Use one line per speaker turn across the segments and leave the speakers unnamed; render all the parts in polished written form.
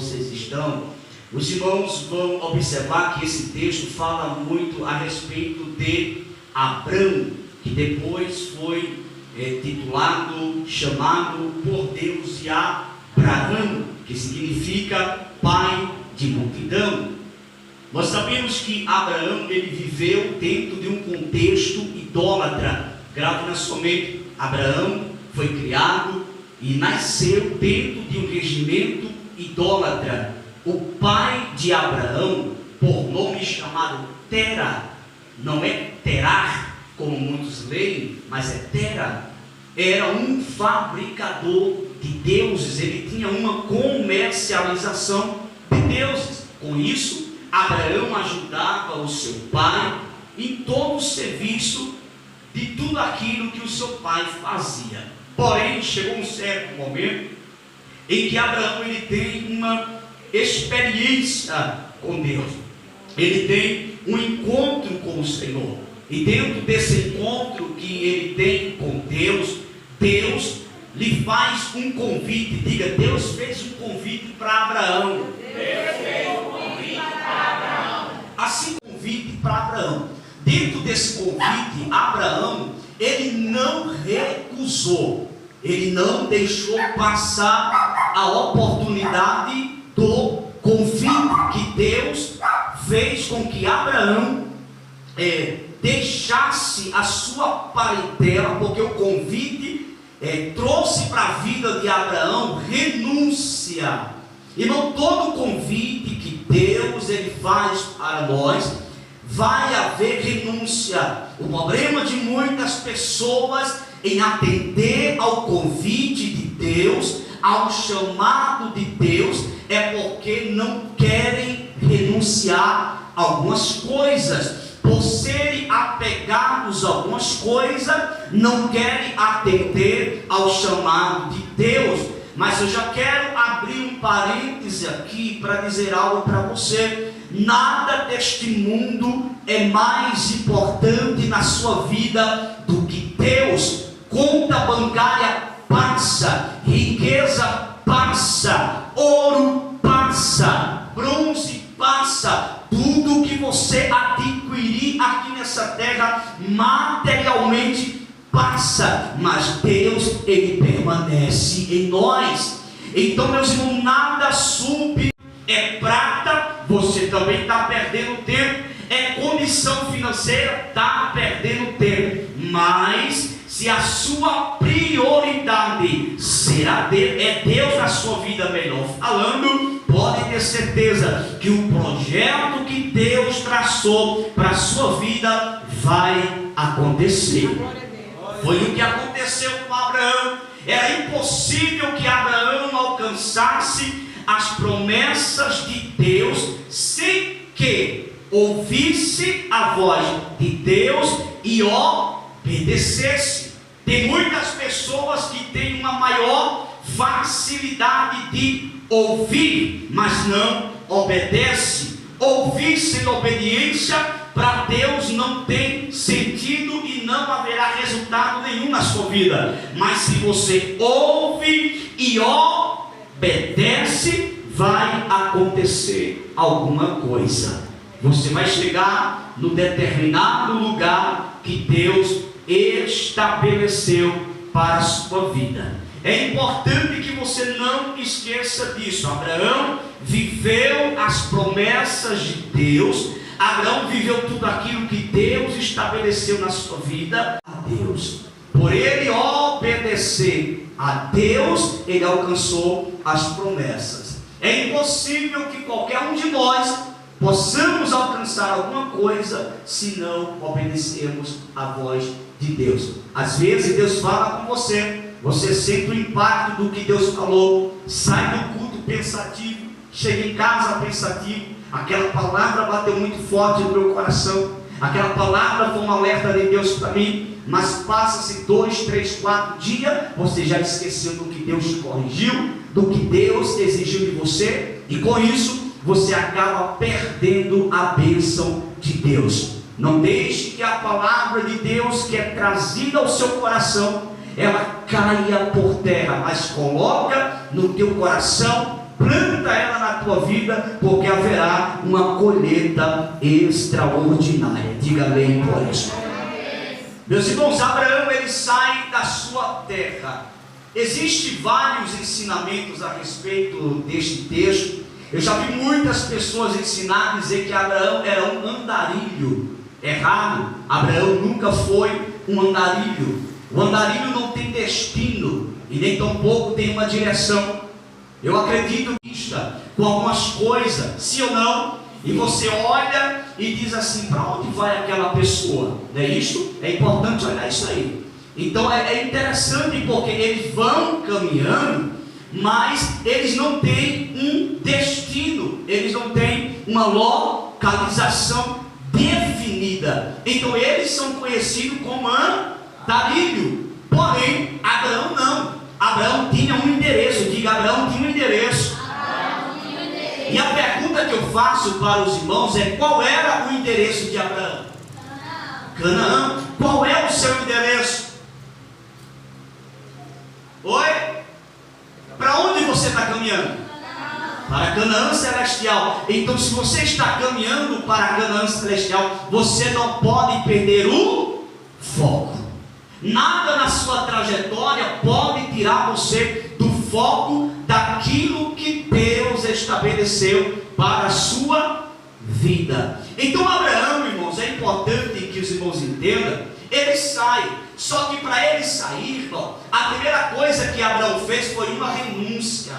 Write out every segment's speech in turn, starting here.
vocês estão? Os irmãos vão observar que esse texto fala muito a respeito de Abrão, que depois foi titulado, chamado por Deus de Abraão, que significa pai de multidão. Nós sabemos que Abraão, ele viveu dentro de um contexto idólatra. Grave na sua mente, Abraão foi criado e nasceu dentro de um regimento idólatra. O pai de Abraão, por nome chamado Tera, não é Terar, como muitos leem, mas é Tera, era um fabricador de deuses. Ele tinha uma comercialização de deuses. Com isso, Abraão ajudava o seu pai em todo o serviço de tudo aquilo que o seu pai fazia. Porém, chegou um certo momento em que Abraão ele tem uma experiência com Deus. Ele tem um encontro com o Senhor. E dentro desse encontro que ele tem com Deus, Deus lhe faz um convite. Diga, Deus fez um convite para Abraão.
Deus fez um convite para Abraão.
Assim, convite para Abraão. Dentro desse convite, Abraão, ele não recusou. Ele não deixou passar a oportunidade do convite que Deus fez com que Abraão deixasse a sua parentela, porque o convite trouxe para a vida de Abraão renúncia. E não todo convite que Deus ele faz para nós vai haver renúncia. O problema de muitas pessoas em atender ao convite de Deus, ao chamado de Deus, é porque não querem renunciar a algumas coisas. Por serem apegados a algumas coisas, não querem atender ao chamado de Deus. Mas eu já quero abrir um parêntese aqui para dizer algo para você. Nada deste mundo é mais importante na sua vida do que Deus. Conta bancária passa, riqueza passa, ouro passa, bronze passa. Tudo que você adquirir aqui nessa terra materialmente passa, mas Deus ele permanece em nós. Então, meus irmãos, nada sub é prata, você também está perdendo tempo. É condição financeira, está perdendo tempo. Mas se a sua prioridade é Deus na sua vida, melhor falando, pode ter certeza que o projeto que Deus traçou para a sua vida vai acontecer. Foi o que aconteceu com Abraão. Era impossível que Abraão alcançasse as promessas de Deus sem que ouvisse a voz de Deus e obedecesse. Tem muitas pessoas que têm uma maior facilidade de ouvir, mas não obedece. Ouvir sem obediência para Deus não tem sentido e não haverá resultado nenhum na sua vida. Mas se você ouve e obedece, vai acontecer alguma coisa. Você vai chegar no determinado lugar que Deus estabeleceu para a sua vida. É importante que você não esqueça disso. Abraão viveu as promessas de Deus. Abraão viveu tudo aquilo que Deus estabeleceu na sua vida a Deus. Por ele obedecer a Deus, ele alcançou as promessas. É impossível que qualquer um de nós possamos alcançar alguma coisa se não obedecermos a voz de Deus. Às vezes Deus fala com você, você sente o impacto do que Deus falou, sai do culto pensativo, chega em casa pensativo, aquela palavra bateu muito forte no meu coração, aquela palavra foi um alerta de Deus para mim, mas passa-se 2, 3, 4 dias, você já esqueceu do que Deus te corrigiu, do que Deus exigiu de você, e com isso você acaba perdendo a bênção de Deus. Não deixe que a palavra de Deus que é trazida ao seu coração, ela caia por terra, mas coloca no teu coração, planta ela na tua vida, porque haverá uma colheita extraordinária. Diga amém por isso. Meus irmãos, Abraão, ele sai da sua terra. Existem vários ensinamentos a respeito deste texto. Eu já vi muitas pessoas ensinar, dizer que Abraão era um andarilho. Errado. Abraão nunca foi um andarilho. O andarilho não tem destino e nem tampouco tem uma direção. Eu acredito com algumas coisas, sim ou não, e você olha e diz assim: para onde vai aquela pessoa? Não é isso? É importante olhar isso aí. Então é interessante, porque eles vão caminhando, mas eles não têm um destino, eles não têm uma localização definida. Então eles são conhecidos como andarilho. Porém, Abraão não. Abraão tinha um endereço. Diga, Abraão tinha um endereço. E a pergunta que eu faço para os irmãos é: qual era o endereço de Abraão? Canaã. Qual é o seu endereço? Oi? Para onde você está caminhando? Para Canaã celestial. Então, se você está caminhando para Canaã celestial, você não pode perder o foco. Nada na sua trajetória pode tirar você do foco daquilo que Deus estabeleceu para a sua vida. Então Abraão, irmãos, é importante que os irmãos entendam, ele sai. Só que para ele sair, a primeira coisa que Abraão fez foi uma renúncia.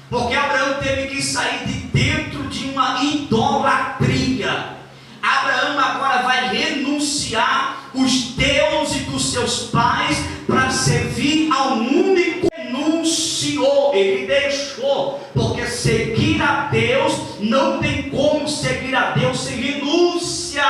Porque Abraão teve que sair de dentro de uma idolatria. Abraão agora vai renunciar os deuses dos seus pais para servir ao único. Renunciou, ele deixou, porque seguir a Deus não tem como seguir a Deus sem renúncia.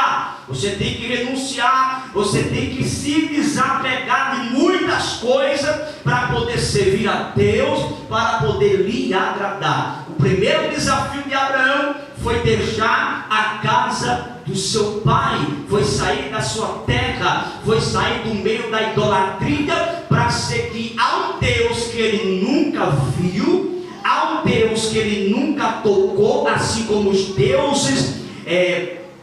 Você tem que renunciar, você tem que se desapegar de muitas coisas para poder servir a Deus, para poder lhe agradar. O primeiro desafio de Abraão foi deixar a casa do seu pai, foi sair da sua terra, foi sair do meio da idolatria para seguir a um Deus que ele nunca viu, a um Deus que ele nunca tocou, assim como os deuses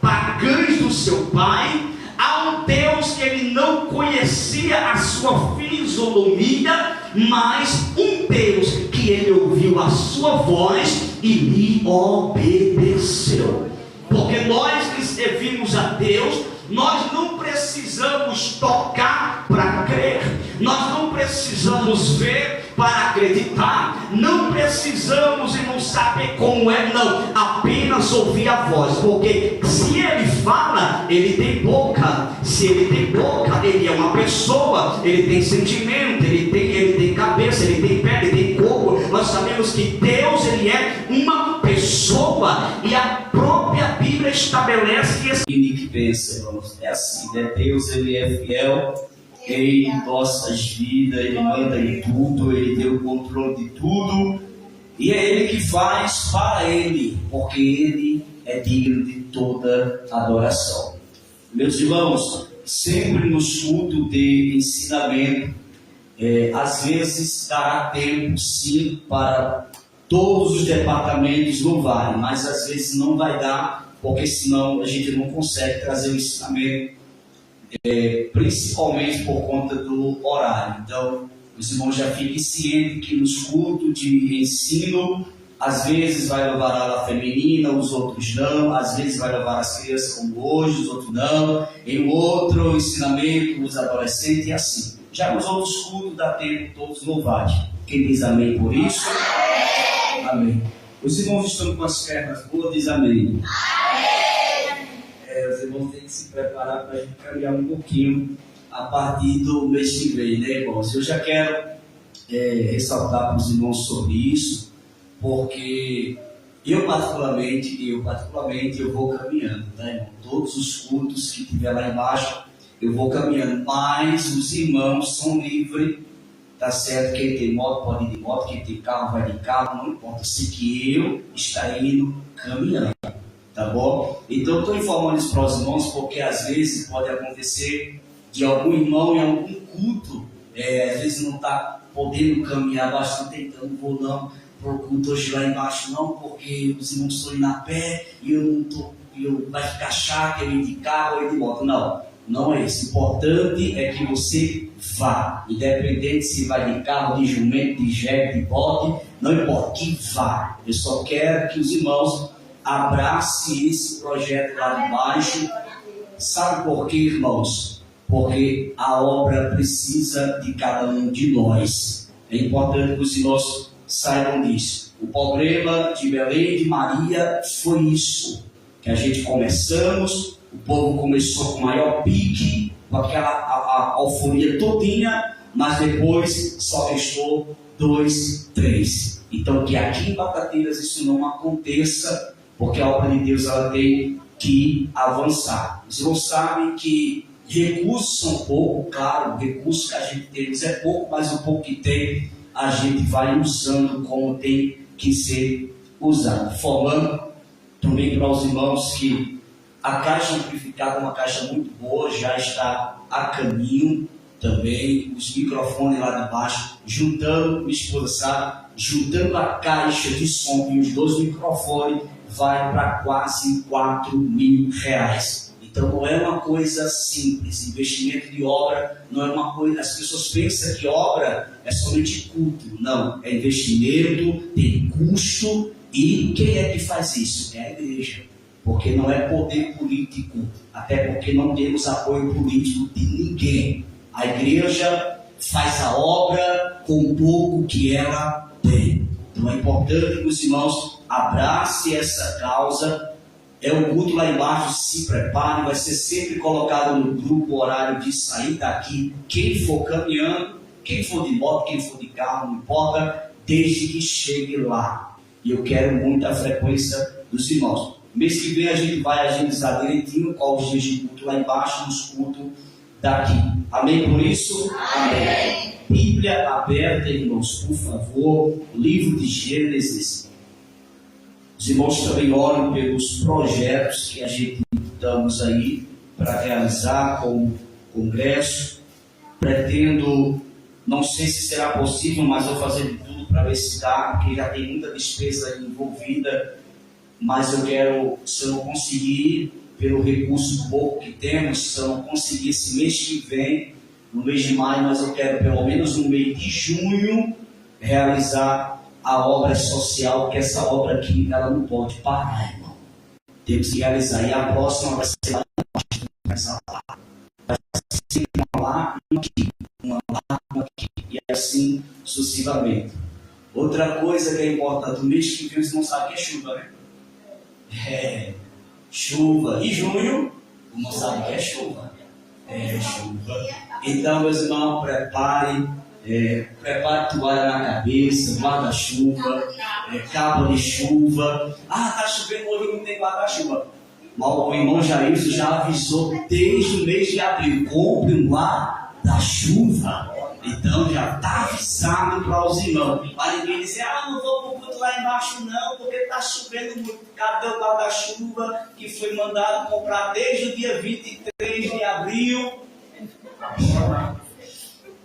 pagãos do seu pai, a um Deus que ele não conhecia a sua fisionomia, mas um Deus que ele ouviu a sua voz e lhe obedeceu. Porque nós que servimos a Deus, nós não precisamos tocar para crer, nós não precisamos ver para acreditar, não precisamos, irmão, saber como é, não, apenas ouvir a voz. Porque se ele fala, ele tem boca. Se ele tem boca, ele é uma pessoa, ele tem sentimento, ele tem cabeça, ele tem pé, ele tem corpo. Nós sabemos que Deus, ele é uma pessoa, e a própria Bíblia estabelece que esse
que pensa, irmãos, é assim, né? Deus, ele é fiel em nossas vidas, ele manda em tudo, ele tem o controle de tudo, e é ele que faz para ele, porque ele é digno de toda adoração. Meus irmãos, sempre no culto de ensinamento, às vezes dará tempo sim para todos os departamentos, não vale, mas às vezes não vai dar, porque senão a gente não consegue trazer o ensinamento, principalmente por conta do horário. Então, os irmãos já fiquem cientes que nos cultos de ensino, às vezes vai levar a aula feminina, os outros não, às vezes vai levar as crianças como hoje, os outros não, em outro ensinamento, os adolescentes e assim. Já nos outros cultos dá tempo todos louvarem. Quem diz amém por isso? Amém. Amém. Os irmãos estão com as pernas boas, diz amém. Amém. Os irmãos têm que se preparar para a gente caminhar um pouquinho a partir do mês que vem, né, irmãos? Eu já quero ressaltar para os irmãos sobre isso, porque eu particularmente eu vou caminhando, tá, irmão? Todos os cultos que tiver lá embaixo, eu vou caminhando, mas os irmãos são livres, tá certo? Quem tem moto pode ir de moto, quem tem carro vai de carro, não importa, sei que eu está indo caminhando, tá bom? Então eu estou informando isso para os irmãos, porque às vezes pode acontecer de algum irmão em algum culto, às vezes não está podendo caminhar bastante, então vou não, para o culto hoje lá embaixo não, porque os irmãos estão indo a pé e eu não estou, vai ficar chato eu ir de carro ou ir de moto. Não, não é isso. O importante é que você vá, independente se vai de carro, de jumento, de jegue, de bote, não importa, que vá. Eu só quero que os irmãos abracem esse projeto lá embaixo. Sabe por quê, irmãos? Porque a obra precisa de cada um de nós. É importante que os irmãos saibam disso. O problema de Belém e de Maria foi isso. Que a gente começamos, o povo começou com maior pique, com aquela a euforia todinha, mas depois só restou 2, 3. Então que aqui em Batatinhas isso não aconteça, porque a obra de Deus ela tem que avançar. Os irmãos sabem que recursos são pouco, claro, o recurso que a gente tem é pouco, mas o pouco que tem a gente vai usando como tem que ser usado. Falando também para os irmãos que a caixa amplificada é uma caixa muito boa, já está a caminho também, os microfones lá de baixo, juntando, minha esposa sabe, juntando a caixa de som e os 2 microfones, vai para quase R$4.000. Então não é uma coisa simples, investimento de obra não é uma coisa, as pessoas pensam que obra é somente culto, não, é investimento, tem custo, e quem é que faz isso? É a igreja, porque não é poder político, até porque não temos apoio político de ninguém. A igreja faz a obra com o pouco que ela tem. Então é importante que os irmãos abracem essa causa. É o culto lá embaixo, se prepare, vai ser sempre colocado no grupo horário de sair daqui. Quem for caminhando, quem for de moto, quem for de carro, não importa, desde que chegue lá. E eu quero muita frequência dos irmãos. Mês que vem a gente vai agilizar direitinho qual os dias de culto lá embaixo, nos cultos daqui. Amém por isso? Amém. Bíblia aberta, irmãos, por favor. Livro de Gênesis. Os irmãos também oram pelos projetos que a gente estamos aí para realizar com o congresso. Pretendo, não sei se será possível, mas vou fazer de tudo para ver se dá, porque já tem muita despesa envolvida. Mas eu quero, se eu não conseguir, pelo recurso pouco que temos, se eu não conseguir esse mês que vem, no mês de maio, mas eu quero pelo menos no mês de junho realizar a obra social, porque essa obra aqui ela não pode parar, irmão. Temos que realizar. E a próxima vai ser lá, vai ser uma lá, uma aqui, uma lá, uma aqui, e assim sucessivamente. Outra coisa que é importante, o mês que vem vocês não sabem que é chuva, né? É, chuva. E junho, não sabe que é chuva. É chuva. Então, meus irmãos, prepare toalha na cabeça, guarda-chuva, cabo de chuva. Ah, está chovendo hoje, não tem guarda-chuva. O irmão Jairson já avisou desde o mês de abril: compre um guarda-chuva. Então já está avisado para os irmãos. Para ninguém dizer: ah, não vou para o culto lá embaixo não, porque está chovendo muito. Cadê o guarda-chuva que foi mandado comprar desde o dia 23 de abril?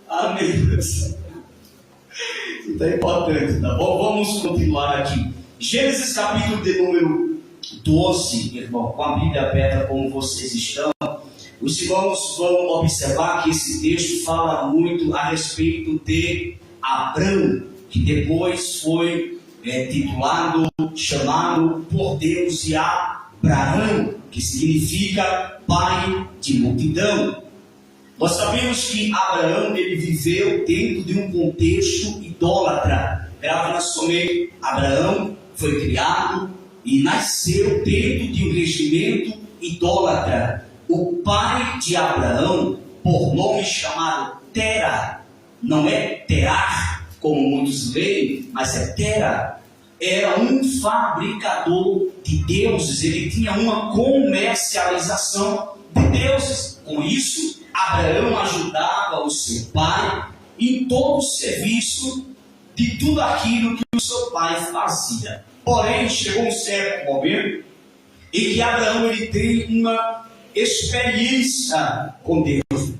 Amém. Isso é importante, tá bom? Vamos continuar aqui. Gênesis capítulo de número 12, irmão, com a Bíblia aberta como vocês estão. Os irmãos vão observar que esse texto fala muito a respeito de Abrão, que depois foi titulado, chamado por Deus de Abraão, que significa pai de multidão. Nós sabemos que Abraão ele viveu dentro de um contexto idólatra. Grave na sua mente, Abraão foi criado e nasceu dentro de um regimento idólatra. O pai de Abraão, por nome chamado Tera, não é Terar, como muitos leem, mas é Tera, era um fabricador de deuses. Ele tinha uma comercialização de deuses. Com isso, Abraão ajudava o seu pai em todo o serviço de tudo aquilo que o seu pai fazia. Porém, chegou um certo momento em que Abraão ele tem uma experiência com Deus.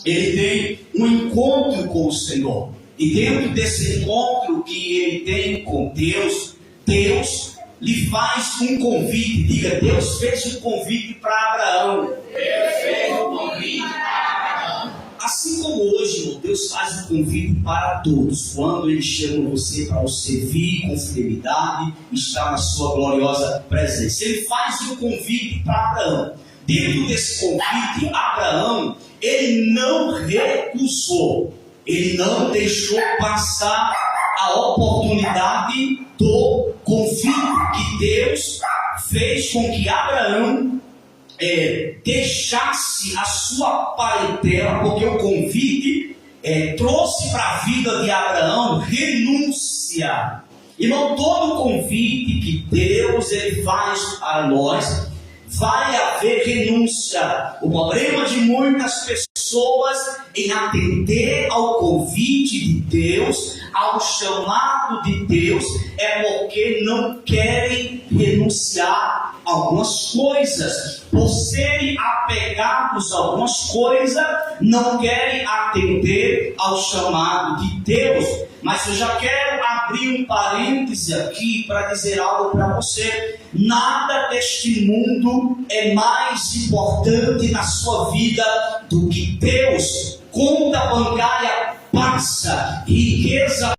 Ele tem um encontro com o Senhor. E dentro desse encontro que ele tem com Deus, Deus lhe faz um convite. Diga, Deus fez um convite para Abraão.
Deus fez um convite para Abraão.
Assim como hoje, irmão, Deus faz um convite para todos. Quando Ele chama você para o servir com fidelidade, estar na sua gloriosa presença. Ele faz um convite para Abraão. Dentro desse convite, Abraão, ele não recusou. Ele não deixou passar a oportunidade do convite que Deus fez com que Abraão deixasse a sua parentela, porque o convite trouxe para a vida de Abraão renúncia. Irmão, todo convite que Deus ele faz a nós, vai haver renúncia. O problema de muitas pessoas em atender ao convite de Deus, ao chamado de Deus, é porque não querem renunciar a algumas coisas. Por serem apegados a algumas coisas, não querem atender ao chamado de Deus. Mas eu já quero abrir um parêntese aqui para dizer algo para você. Nada deste mundo é mais importante na sua vida do que Deus. Conta bancária passa, riqueza